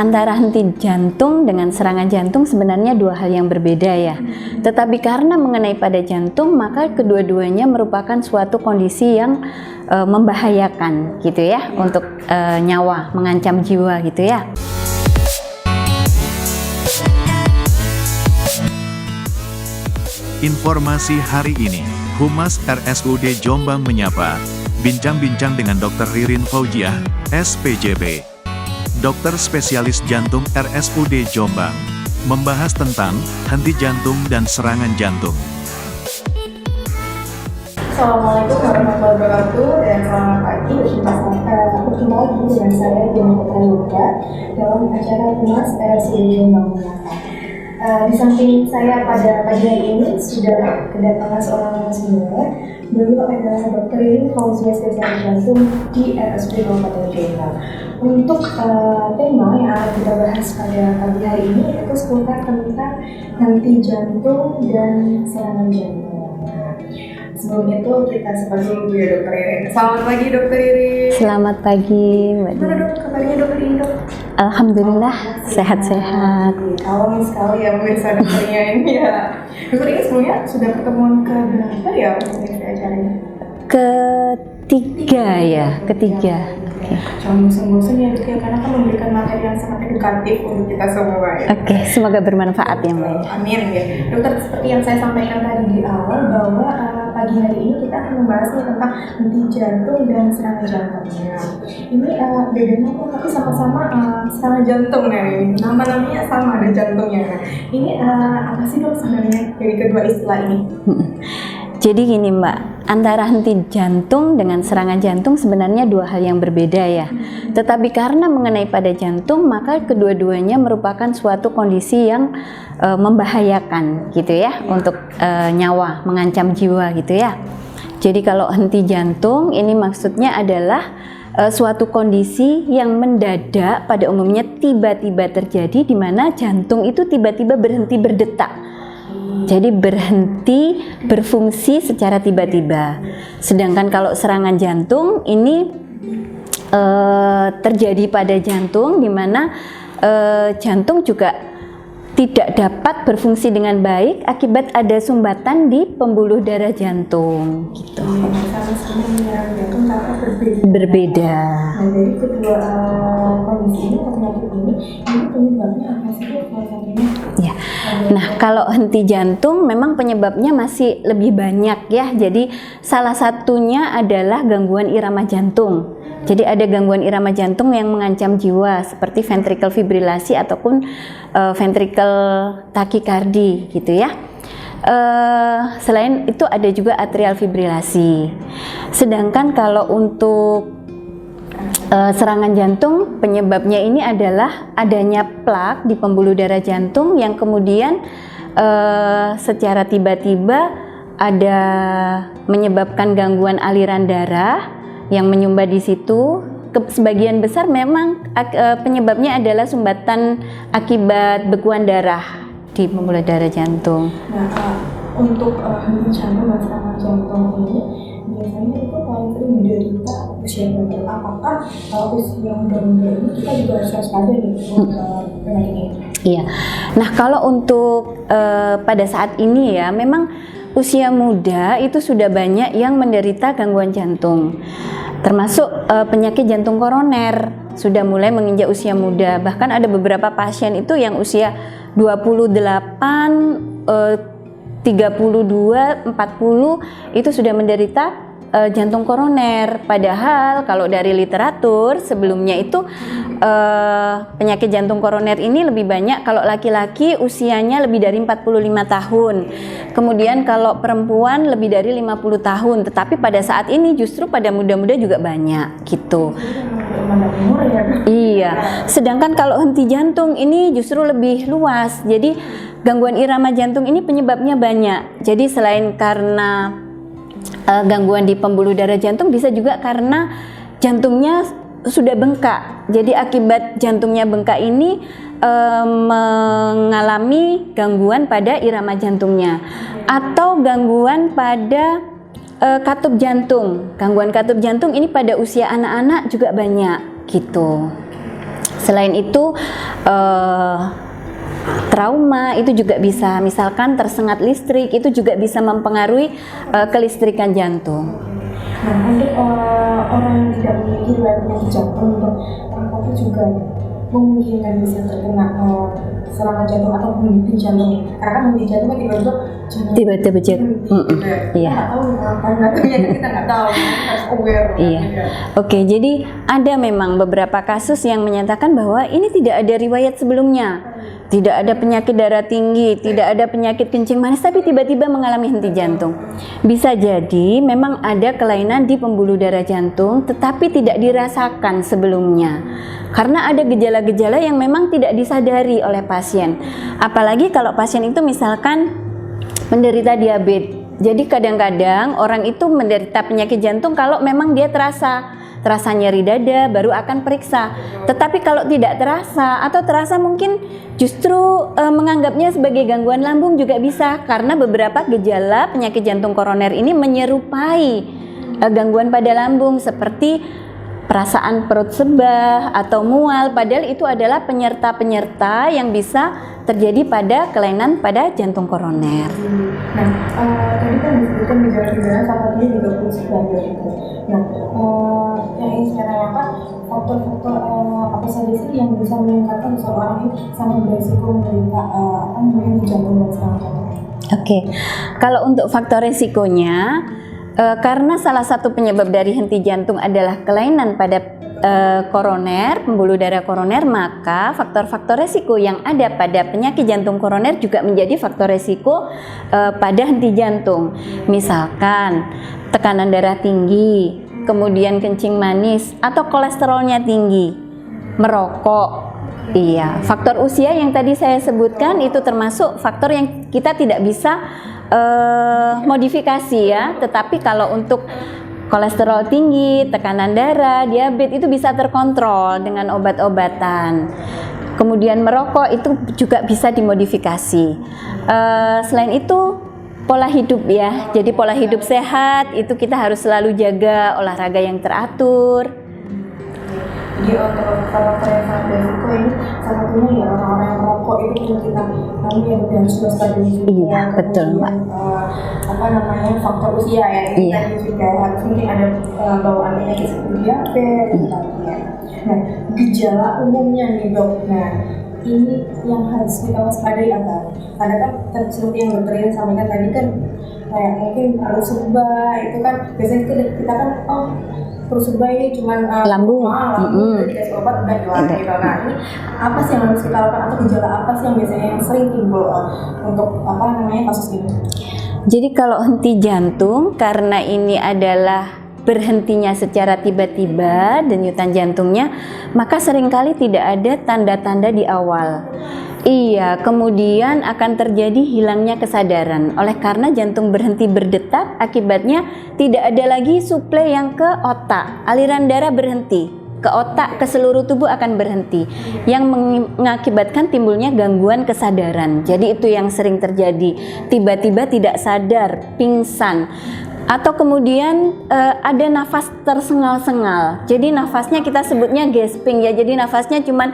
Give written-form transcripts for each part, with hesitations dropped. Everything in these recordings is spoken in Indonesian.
antara henti jantung dengan serangan jantung sebenarnya dua hal yang berbeda ya. Tetapi karena mengenai pada jantung, maka kedua-duanya merupakan suatu kondisi yang membahayakan gitu ya, untuk nyawa, mengancam jiwa gitu ya. Informasi hari ini, Humas RSUD Jombang menyapa, bincang-bincang dengan Dr. Ririn Fauziah, SPJP. Dokter spesialis jantung RSUD Jombang, membahas tentang henti jantung dan serangan jantung. Assalamualaikum warahmatullahi wabarakatuh dan selamat pagi. Berjumpa lagi dengan saya Diana Putra dalam acara Humas RSUD Jombang menyapa. Di samping saya pada pagi hari ini sudah kedatangan seorang narasumber. Beliau adalah Dr. Ririn Fauziah, spesialis jantung di RSUD Kabupaten Jombang. Untuk tema yang akan kita bahas pada pagi hari ini itu seputar tentang henti jantung dan serangan jantung. Sebelum itu kita sapa dulu ya Dr. Ririn. Selamat pagi Dr. Ririn. Selamat pagi Mbak Dian. Gimana dok kabarnya Dr. Ririn dok? Alhamdulillah sehat-sehat. Kalem sekali ya pemirsa dokternya ini ya. Dr. Ririn sebelumnya sudah pertemuan ke berapa ya untuk acaranya? Ketiga ya, ketiga. Oke. Jangan bosan-bosan ya dok ya, karena kan memberikan materi yang sangat edukatif untuk kita semua ya. Oke, semoga bermanfaat ya Mbak. Amin ya. Dokter, seperti yang saya sampaikan tadi di awal bahwa pagi hari ini kita akan membahas tentang henti jantung dan serangan jantung. Ini bedanya kok tapi sama-sama serangan jantung nih. Nama-namanya sama, ada jantungnya. Nah, ini apa sih dok sebenarnya dari kedua istilah ini? Jadi gini Mbak, antara henti jantung dengan serangan jantung sebenarnya dua hal yang berbeda ya. Tetapi karena mengenai pada jantung, maka kedua-duanya merupakan suatu kondisi yang membahayakan gitu ya, untuk nyawa, mengancam jiwa gitu ya. Jadi kalau henti jantung ini maksudnya adalah suatu kondisi yang mendadak, pada umumnya tiba-tiba terjadi di mana jantung itu tiba-tiba berhenti berdetak. Jadi berhenti berfungsi secara tiba-tiba. Sedangkan kalau serangan jantung ini terjadi pada jantung, di mana jantung juga tidak dapat berfungsi dengan baik akibat ada sumbatan di pembuluh darah jantung. Gitu. Sama-sama menyerang jantung tapi berbeda. Berbeda. Nah, dari kedua kondisi ini, penyakit ini penyebabnya apa sih dok? Ya. Nah, kalau henti jantung memang penyebabnya masih lebih banyak ya. Jadi salah satunya adalah gangguan irama jantung. Jadi ada gangguan irama jantung yang mengancam jiwa seperti ventricle fibrilasi ataupun ventricle takikardi gitu ya. Selain itu ada juga atrial fibrilasi. Sedangkan kalau untuk serangan jantung, penyebabnya ini adalah adanya plak di pembuluh darah jantung yang kemudian secara tiba-tiba ada menyebabkan gangguan aliran darah yang menyumbat di situ. Sebagian besar memang penyebabnya adalah sumbatan akibat bekuan darah di pembuluh darah jantung. Nah, untuk henti jantung dan serangan jantung ini biasanya itu paling sering menderita usia muda. Apakah usia muda-muda ini kita juga harus waspada nih untuk penyakit ini? Iya. Nah, kalau untuk pada saat ini ya, memang usia muda itu sudah banyak yang menderita gangguan jantung. Termasuk penyakit jantung koroner sudah mulai menginjak usia muda. Bahkan ada beberapa pasien itu yang usia 28, 32, 40 itu sudah menderita jantung koroner. Padahal kalau dari literatur sebelumnya itu penyakit jantung koroner ini lebih banyak kalau laki-laki usianya lebih dari 45 tahun. Kemudian kalau perempuan lebih dari 50 tahun. Tetapi pada saat ini justru pada muda-muda juga banyak gitu. Iya. Sedangkan kalau henti jantung ini justru lebih luas. Jadi gangguan irama jantung ini penyebabnya banyak. Jadi selain karena gangguan di pembuluh darah jantung, bisa juga karena jantungnya sudah bengkak. Jadi akibat jantungnya bengkak ini mengalami gangguan pada irama jantungnya atau gangguan pada katup jantung. Gangguan katup jantung ini pada usia anak-anak juga banyak gitu. Selain itu trauma itu juga bisa, misalkan tersengat listrik itu juga bisa mempengaruhi kelistrikan jantung. Nah, untuk orang yang tidak memiliki riwayat penyakit jantung, apakah juga memungkinkan bisa terkena serangan jantung atau henti jantung? Karena kan henti jantung tiba-tiba Tiba-tiba iya. Nggak tahu karena kita nggak tahu, harus aware. Iya. Oke, jadi ada memang beberapa kasus yang menyatakan bahwa ini tidak ada riwayat sebelumnya, tidak ada penyakit darah tinggi, tidak ada penyakit kencing manis, tapi tiba-tiba mengalami henti jantung. Bisa jadi memang ada kelainan di pembuluh darah jantung, tetapi tidak dirasakan sebelumnya. Karena ada gejala-gejala yang memang tidak disadari oleh pasien. Apalagi kalau pasien itu misalkan menderita diabetes. Jadi kadang-kadang orang itu menderita penyakit jantung kalau memang dia terasa nyeri dada baru akan periksa. Tetapi kalau tidak terasa atau terasa mungkin justru menganggapnya sebagai gangguan lambung juga bisa, karena beberapa gejala penyakit jantung koroner ini menyerupai gangguan pada lambung seperti perasaan perut sebah atau mual, padahal itu adalah penyerta-penyerta yang bisa terjadi pada kelainan pada jantung koroner. Nah, tadi kan disebutkan gejala-gejala salah satunya juga fungsi dada itu. Nah, yang ingin saya tanyakan, faktor-faktor apa saja sih yang bisa meningkatkan seseorang ini sangat berisiko menderita henti jantung dan serangan jantung? Oke, kalau untuk faktor resikonya, karena salah satu penyebab dari henti jantung adalah kelainan pada koroner, pembuluh darah koroner, maka faktor-faktor resiko yang ada pada penyakit jantung koroner juga menjadi faktor resiko pada henti jantung. Misalkan tekanan darah tinggi, kemudian kencing manis atau kolesterolnya tinggi, merokok. Iya, faktor usia yang tadi saya sebutkan itu termasuk faktor yang kita tidak bisa modifikasi ya, tetapi kalau untuk kolesterol tinggi, tekanan darah, diabetes itu bisa terkontrol dengan obat-obatan. Kemudian merokok itu juga bisa dimodifikasi. Selain itu pola hidup ya, jadi pola hidup sehat itu kita harus selalu jaga, olahraga yang teratur. Jadi untuk faktor yang sangat berisiko ini salah satunya ya orang-orang yang merokok itu perlu kita harus waspada juga. Iya, betul Mbak. Faktor usia ya, Iya. tadi juga harus mungkin ada bawaan penyakit seperti diabetes. Nah, gejala umumnya nih dok. Nah, ini yang harus kita waspadai apa? Karena kan seperti yang dokter ini sampaikan tadi kan kayak mungkin perut sebah itu kan biasanya kita kan perut sebah ini cuma lambung, dikasih obat udah hilang gitu. Nah, ini apa sih yang harus kita lakukan atau gejala apa sih yang biasanya yang sering timbul untuk kasus ini? Jadi kalau henti jantung karena ini adalah berhentinya secara tiba-tiba denyutan jantungnya, maka seringkali tidak ada tanda-tanda di awal. Iya, kemudian akan terjadi hilangnya kesadaran. Oleh karena jantung berhenti berdetak, akibatnya tidak ada lagi suplai yang ke otak. Aliran darah berhenti ke otak, ke seluruh tubuh akan berhenti, yang mengakibatkan timbulnya gangguan kesadaran. Jadi itu yang sering terjadi, tiba-tiba tidak sadar, pingsan. Atau kemudian ada nafas tersengal-sengal. Jadi nafasnya kita sebutnya gasping ya. Jadi nafasnya cuman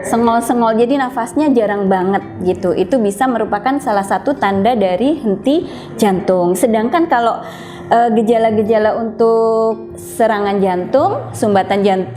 sengol-sengol. Jadi nafasnya jarang banget gitu. Itu bisa merupakan salah satu tanda dari henti jantung. Sedangkan kalau gejala-gejala untuk serangan jantung,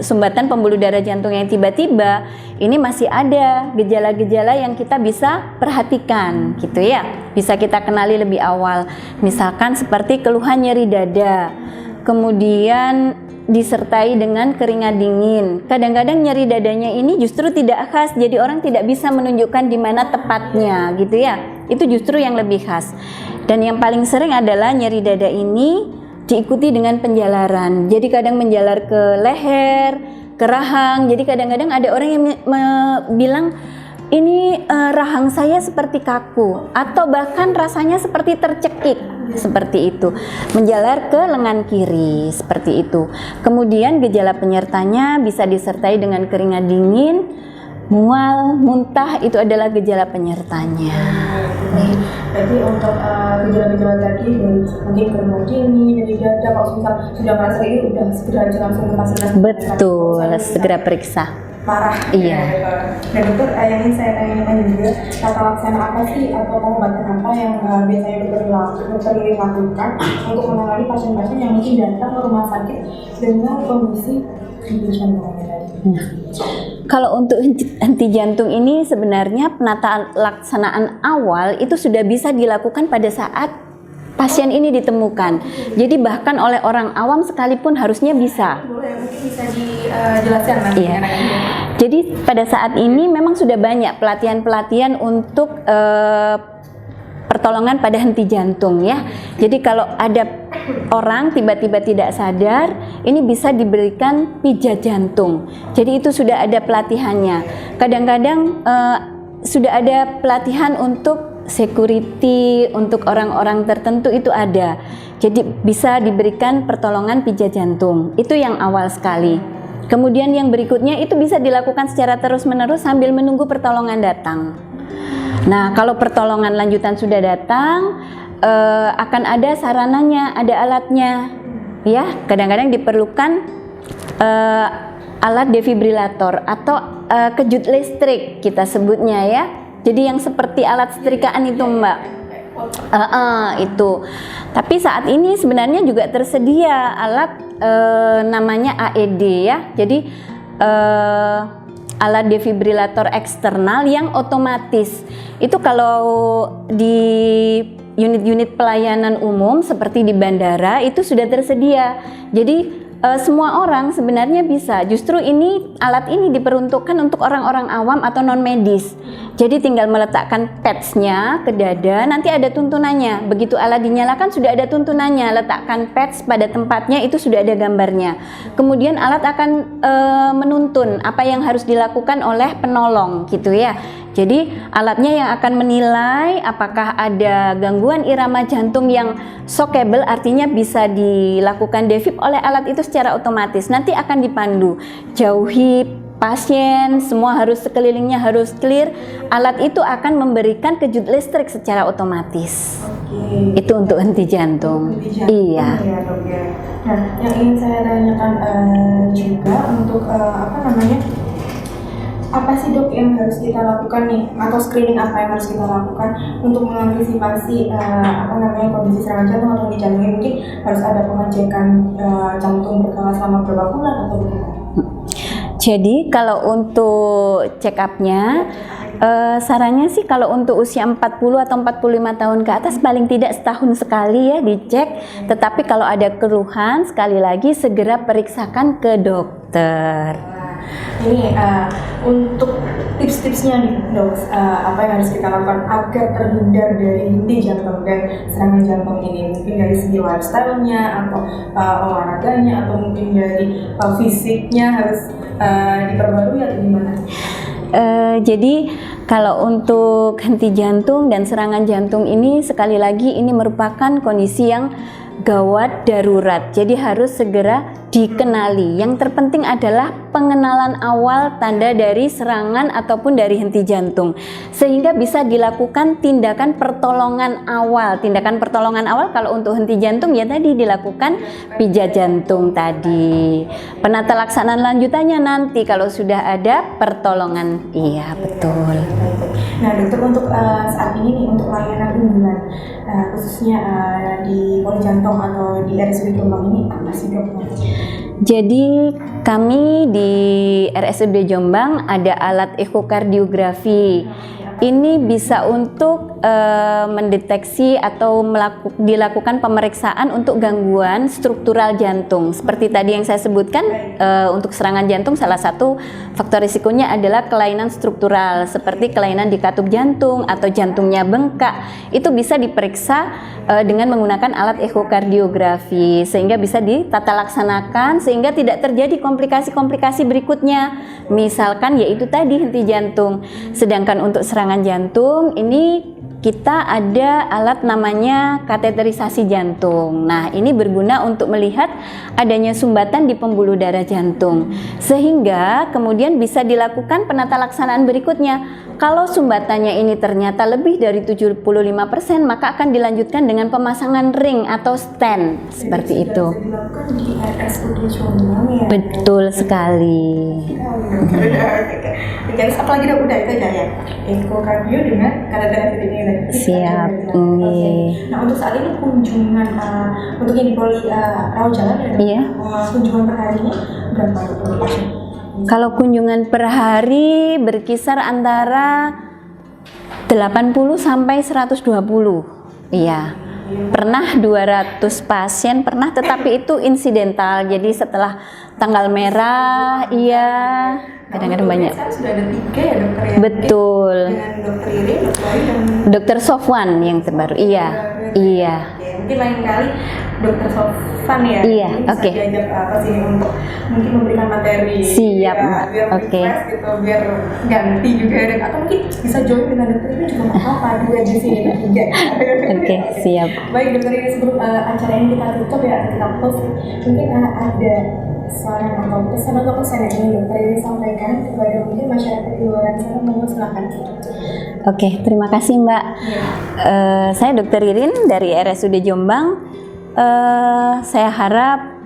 sumbatan pembuluh darah jantung yang tiba-tiba, ini masih ada gejala-gejala yang kita bisa perhatikan gitu ya, bisa kita kenali lebih awal. Misalkan seperti keluhan nyeri dada, kemudian disertai dengan keringat dingin. Kadang-kadang nyeri dadanya ini justru tidak khas, jadi orang tidak bisa menunjukkan di mana tepatnya gitu ya. Itu justru yang lebih khas. Dan yang paling sering adalah nyeri dada ini diikuti dengan penjalaran. Jadi kadang menjalar ke leher, ke rahang. Jadi kadang-kadang ada orang yang bilang ini rahang saya seperti kaku, atau bahkan rasanya seperti tercekik, seperti itu. Menjalar ke lengan kiri, seperti itu. Kemudian gejala penyertanya bisa disertai dengan keringat dingin, mual, muntah itu adalah gejala penyertanya. Jadi untuk gejala-gejala tadi mungkin kerumun dingin, dari dada, kalau misal sudah merasa ini udah segera aja langsung ke fasilitas. Betul, segera periksa. Parah. Iya. Dan dokter, yang ingin saya tanyakan juga, tata laksana apa sih atau pengobatan apa yang biasanya dokter ini lakukan untuk menangani pasien-pasien yang mungkin datang ke rumah sakit dengan kondisi henti jantung tadi? Kalau untuk henti jantung ini sebenarnya penataan laksanaan awal itu sudah bisa dilakukan pada saat pasien ini ditemukan. Jadi bahkan oleh orang awam sekalipun harusnya bisa. Boleh, mungkin bisa dijelaskan nanti. Iya. Jadi pada saat ini memang sudah banyak pelatihan-pelatihan untuk pertolongan pada henti jantung ya. Jadi kalau ada orang tiba-tiba tidak sadar, ini bisa diberikan pijat jantung. Jadi itu sudah ada pelatihannya. Kadang-kadang sudah ada pelatihan untuk security, untuk orang-orang tertentu itu ada. Jadi bisa diberikan pertolongan pijat jantung. Itu yang awal sekali. Kemudian yang berikutnya itu bisa dilakukan secara terus-menerus sambil menunggu pertolongan datang. Nah, kalau pertolongan lanjutan sudah datang, akan ada sarananya, ada alatnya, ya. Kadang-kadang diperlukan alat defibrilator atau kejut listrik kita sebutnya ya. Jadi yang seperti alat setrikaan itu, Mbak. Itu. Tapi saat ini sebenarnya juga tersedia alat namanya AED ya. Jadi alat defibrilator eksternal yang otomatis. Itu kalau di unit-unit pelayanan umum seperti di bandara itu sudah tersedia. Jadi semua orang sebenarnya bisa. Justru ini alat ini diperuntukkan untuk orang-orang awam atau non medis. Jadi tinggal meletakkan pads-nya ke dada, nanti ada tuntunannya. Begitu alat dinyalakan sudah ada tuntunannya. Letakkan pads pada tempatnya itu sudah ada gambarnya. Kemudian alat akan menuntun apa yang harus dilakukan oleh penolong gitu ya. Jadi alatnya yang akan menilai apakah ada gangguan irama jantung yang shockable, artinya bisa dilakukan defib oleh alat itu secara otomatis. Nanti akan dipandu, jauhi pasien, semua harus sekelilingnya harus clear. Alat itu akan memberikan kejut listrik secara otomatis. Oke. Itu untuk henti jantung. Iya. Ya, dok, ya. Nah, yang ingin saya tanyakan juga untuk apa sih dok yang harus kita lakukan nih, atau screening apa yang harus kita lakukan untuk mengantisipasi kondisi serangan jantung atau henti jantung? Mungkin harus ada pengecekan jantung berkala selama beberapa bulan atau bagaimana? Jadi kalau untuk check up-nya sarannya sih kalau untuk usia 40 atau 45 tahun ke atas paling tidak setahun sekali ya dicek. Tetapi kalau ada keluhan sekali lagi segera periksakan ke dokter. Ini untuk tips-tipsnya nih dok, apa yang harus kita lakukan agar terhindar dari henti jantung dan serangan jantung ini? Mungkin dari segi lifestyle-nya atau olahraganya atau mungkin dari fisiknya harus diperbarui atau gimana? Jadi kalau untuk henti jantung dan serangan jantung ini sekali lagi ini merupakan kondisi yang gawat darurat. Jadi harus segera dikenali. Yang terpenting adalah pengenalan awal tanda dari serangan ataupun dari henti jantung. Sehingga bisa dilakukan tindakan pertolongan awal. Tindakan pertolongan awal kalau untuk henti jantung ya tadi dilakukan pijat jantung tadi. Penata laksanaan lanjutannya nanti kalau sudah ada pertolongan. Iya, betul. Nah dokter, untuk saat ini nih untuk layanan unggulan khususnya di Poli Jantung atau di RSUD Jombang ini apa sih dok? Jadi kami di RSUD Jombang ada alat ekokardiografi. Ini bisa untuk mendeteksi atau dilakukan pemeriksaan untuk gangguan struktural jantung. Seperti tadi yang saya sebutkan, untuk serangan jantung salah satu faktor risikonya adalah kelainan struktural, seperti kelainan di katup jantung atau jantungnya bengkak. Itu bisa diperiksa dengan menggunakan alat ekokardiografi, sehingga bisa ditata laksanakan sehingga tidak terjadi komplikasi-komplikasi berikutnya. Misalkan yaitu tadi henti jantung. Sedangkan untuk serangan jantung ini kita ada alat namanya kateterisasi jantung. Nah, ini berguna untuk melihat adanya sumbatan di pembuluh darah jantung, sehingga kemudian bisa dilakukan penata laksanaan berikutnya. Kalau sumbatannya ini ternyata lebih dari 75%, maka akan dilanjutkan dengan pemasangan ring atau stent seperti itu. Bisa dilakukan di RSUD Jombang ya. Betul sekali. Terus apa lagi dok? Udah itu aja ya. Ekokardio dengan kateterisasi ini. Siap. Oke. Nah untuk saat ini kunjungan untuk yang di Poli rawat jalan ya dok? Iya. Kunjungan per harinya berapa untuk pasien? Kalau kunjungan per hari berkisar antara 80 sampai 120. Iya. Pernah 200 pasien, pernah, tetapi itu insidental. Jadi setelah tanggal merah, iya, kadang-kadang banyak. Sekarang sudah ada 3 ya dokter ya? Betul. Dengan dokter Irin, dokter Ayu, dan Dokter Sofwan yang terbaru. Iya. Iya. Oke, mungkin lain kali dokter Sofwan ya. Iya, Ini bisa oke. diajak apa sih untuk mungkin memberikan materi. Siap, ya, Mbak. biar Oke. refresh gitu, biar ganti juga dan atau mungkin bisa join dengan dokter ini juga nggak apa-apa, dua di sini juga. Oke, siap. Baik dokter ini sebelum acara ini kita tutup ya, kita close, mungkin ada saran atau pesan yang ingin dokter ini sampaikan kepada mungkin masyarakat di luar sana, mohon silakan. Oke, terima kasih Mbak. Saya Dokter Irin dari RSUD Jombang. Saya harap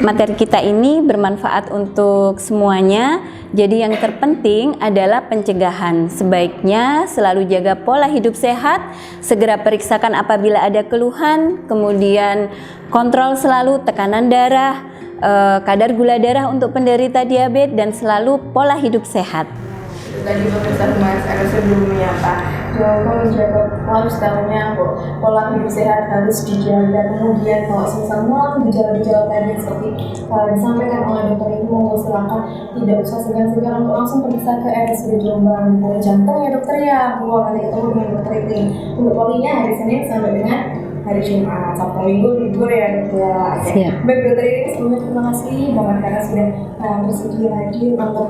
materi kita ini bermanfaat untuk semuanya. Jadi yang terpenting adalah pencegahan. Sebaiknya selalu jaga pola hidup sehat, segera periksakan apabila ada keluhan, kemudian kontrol selalu tekanan darah, kadar gula darah untuk penderita diabetes, dan selalu pola hidup sehat. Tadi pemirsa Humas RSUD menyapa, jangan menjaga lifestyle-nya, pola hidup sehat harus dijaga. Kemudian kalau misalnya gejala-gejala tadi seperti disampaikan oleh dokter itu, monggo silakan tidak usah segan-segan untuk langsung periksa ke RSUD Jombang. Poli jantung ya dokter ya, monggo nanti ketemu dengan dokter itu. Untuk polinya hari Senin sampai dengan hari Jumat, Sabtu Minggu libur ya dokter. Siap. Baik dokter ini sebelumnya terima kasih banget karena sudah bersedia hadir untuk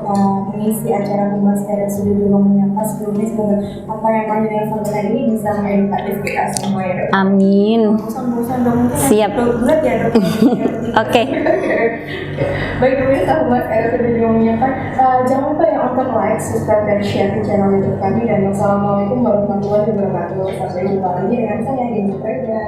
mengisi acara Humas RSUD Jombang menyapa. Sebelumnya semoga apa yang panjenengan sampaikan ini bisa mengedukatif kita semua ya dok. Amin. Bosan-bosan dong mungkin Siap. bulat ya dok. Oke. Baik pemirsa Humas RSUD Jombang menyapa. Jangan lupa ya untuk like, subscribe dan share di channel YouTube kami, dan wassalamualaikum warahmatullahi wabarakatuh. Sampai jumpa lagi dengan saya Dinda Freda.